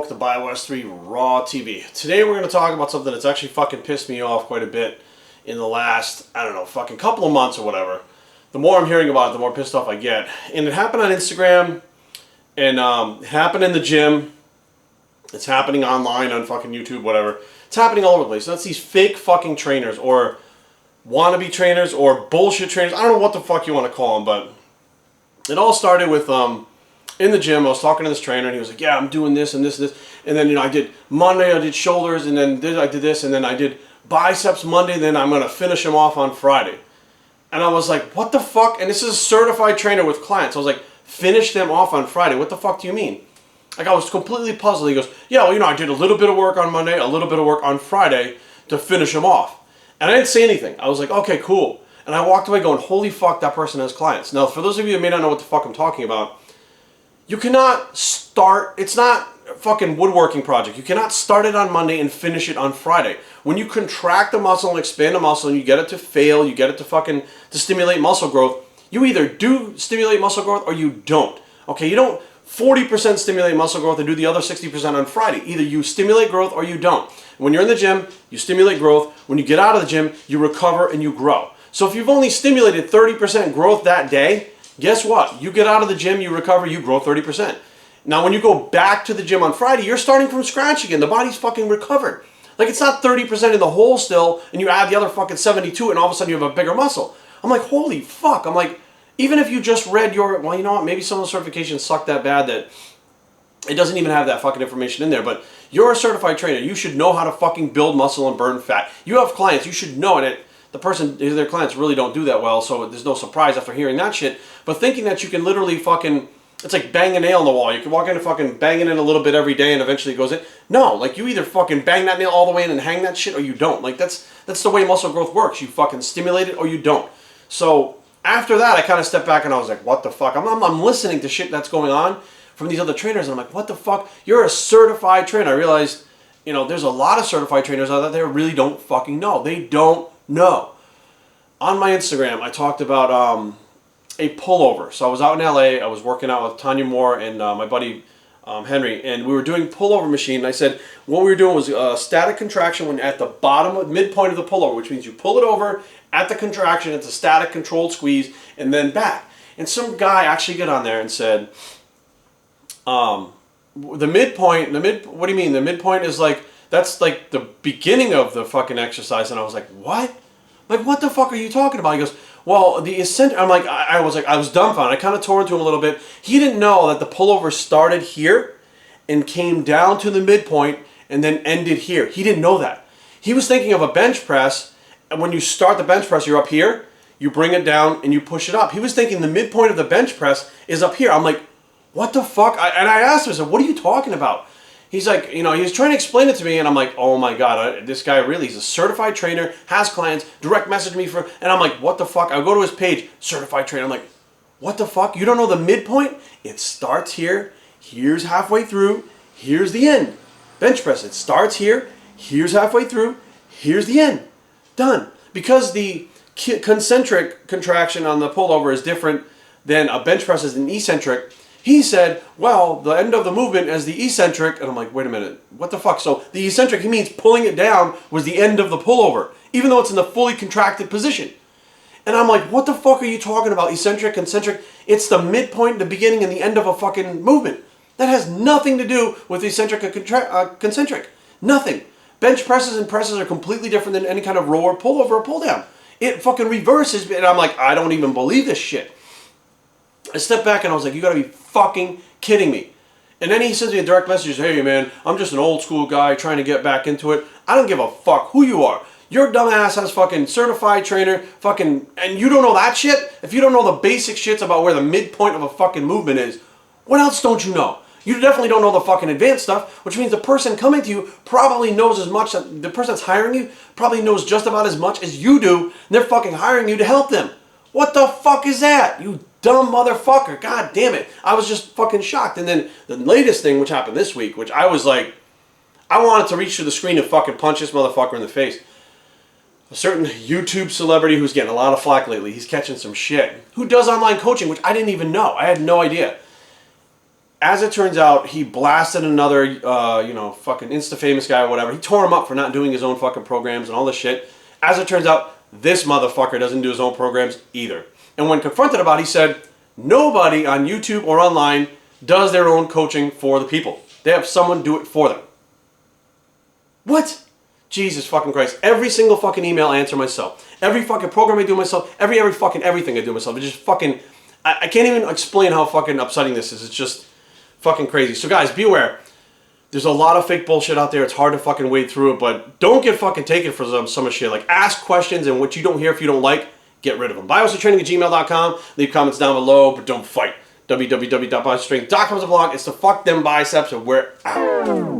welcome to Biockickz 3 Raw TV. Today we're going to talk about something that's actually fucking pissed me off quite a bit in the last, I don't know, fucking couple of months or whatever. The more I'm hearing about it, the more pissed off I get. And it happened on Instagram, and it happened in the gym. It's happening online on fucking YouTube, whatever. It's happening all over the place. That's these fake fucking trainers, or wannabe trainers, or bullshit trainers. I don't know what the fuck you want to call them, but it all started with, in the gym, I was talking to this trainer, and he was like, yeah, I'm doing this and this and this. And then, you know, I did Monday, I did shoulders, and then I did this, and then I did biceps Monday, and then I'm going to finish them off on Friday. And I was like, what the fuck? And this is a certified trainer with clients. I was like, finish them off on Friday. What the fuck do you mean? Like, I was completely puzzled. He goes, yeah, well, you know, I did a little bit of work on Monday, a little bit of work on Friday to finish them off. And I didn't say anything. I was like, okay, cool. And I walked away going, holy fuck, that person has clients. Now, for those of you who may not know what the fuck I'm talking about, you cannot start, it's not a fucking woodworking project. You cannot start it on Monday and finish it on Friday. When you contract the muscle and expand the muscle and you get it to fail, you get it to stimulate muscle growth, you either do stimulate muscle growth or you don't. Okay, you don't 40% stimulate muscle growth and do the other 60% on Friday. Either you stimulate growth or you don't. When you're in the gym, you stimulate growth. When you get out of the gym, you recover and you grow. So if you've only stimulated 30% growth that day, guess what? You get out of the gym, you recover, you grow 30%. Now when you go back to the gym on Friday, you're starting from scratch again. The body's fucking recovered. Like, it's not 30% in the hole still, and you add the other fucking 72, and all of a sudden you have a bigger muscle. I'm like, holy fuck. I'm like, even if you just read your, well, you know what, maybe some of the certifications suck that bad that it doesn't even have that fucking information in there, but you're a certified trainer. You should know how to fucking build muscle and burn fat. You have clients, you should know it. The person, their clients really don't do that well, so there's no surprise after hearing that shit. But thinking that you can literally fucking, it's like bang a nail on the wall. You can walk in and fucking bang it in a little bit every day and eventually it goes in. No, like, you either fucking bang that nail all the way in and hang that shit, or you don't. Like, that's the way muscle growth works. You fucking stimulate it or you don't. So after that, I kind of stepped back and I was like, what the fuck? I'm listening to shit that's going on from these other trainers, and I'm like, what the fuck? You're a certified trainer. I realized, you know, there's a lot of certified trainers out there that really don't fucking know. They don't know. On my Instagram, I talked about a pullover. So I was out in LA, I was working out with Tanya Moore and my buddy Henry, and we were doing pullover machine, and I said what we were doing was static contraction when at the bottom, midpoint of the pullover, which means you pull it over at the contraction, it's a static controlled squeeze, and then back. And some guy actually got on there and said, the midpoint, what do you mean? The midpoint is like, that's like the beginning of the fucking exercise. And I was like, what? Like, what the fuck are you talking about? He goes, well, the eccentric, I'm like, I was dumbfounded. I kind of tore into him a little bit. He didn't know that the pullover started here and came down to the midpoint and then ended here. He didn't know that. He was thinking of a bench press, and when you start the bench press, you're up here, you bring it down and you push it up. He was thinking the midpoint of the bench press is up here. I'm like, what the fuck? And I asked him, I said, what are you talking about? He's like, you know, he was trying to explain it to me, and I'm like, oh my God, this guy really, he's a certified trainer, has clients, direct message me for, and I'm like, what the fuck? I go to his page, certified trainer. I'm like, what the fuck? You don't know the midpoint? It starts here, here's halfway through, here's the end. Bench press, it starts here, here's halfway through, here's the end. Done. Because the concentric contraction on the pullover is different than a bench press is an eccentric. He said, well, the end of the movement is the eccentric. And I'm like, wait a minute, what the fuck? So the eccentric, he means pulling it down was the end of the pullover, even though it's in the fully contracted position. And I'm like, what the fuck are you talking about? Eccentric, concentric, it's the midpoint, the beginning, and the end of a fucking movement. That has nothing to do with eccentric and concentric. Nothing. Bench presses and presses are completely different than any kind of row or pullover or pull down. It fucking reverses, and I'm like, I don't even believe this shit. I stepped back and I was like, you gotta be fucking kidding me. And then he sends me a direct message, hey man, I'm just an old school guy trying to get back into it. I don't give a fuck who you are. Your dumbass has fucking certified trainer, fucking, and you don't know that shit? If you don't know the basic shits about where the midpoint of a fucking movement is, what else don't you know? You definitely don't know the fucking advanced stuff, which means the person coming to you probably knows as much, the person that's hiring you probably knows just about as much as you do, and they're fucking hiring you to help them. What the fuck is that? You dumb motherfucker. God damn it. I was just fucking shocked. And then the latest thing which happened this week, which I was like, I wanted to reach through the screen and fucking punch this motherfucker in the face. A certain YouTube celebrity who's getting a lot of flack lately, he's catching some shit, who does online coaching, which I didn't even know. I had no idea. as it turns out, he blasted another, you know, fucking Insta-famous guy or whatever. He tore him up for not doing his own fucking programs and all this shit. As it turns out, this motherfucker doesn't do his own programs either. And when confronted about it, he said, nobody on YouTube or online does their own coaching for the people. They have someone do it for them. What? Jesus fucking Christ. Every single fucking email I answer myself. Every fucking program I do myself. Every fucking everything I do myself. It's just fucking... I can't even explain how fucking upsetting this is. It's just fucking crazy. So guys, be aware. There's a lot of fake bullshit out there. It's hard to fucking wade through it, but don't get fucking taken for some of shit. Like, ask questions, and what you don't hear if you don't like, get rid of them. BioStrength@gmail.com. Leave comments down below, but don't fight. www.biostrength.com is a blog. It's to fuck them biceps, and we're out.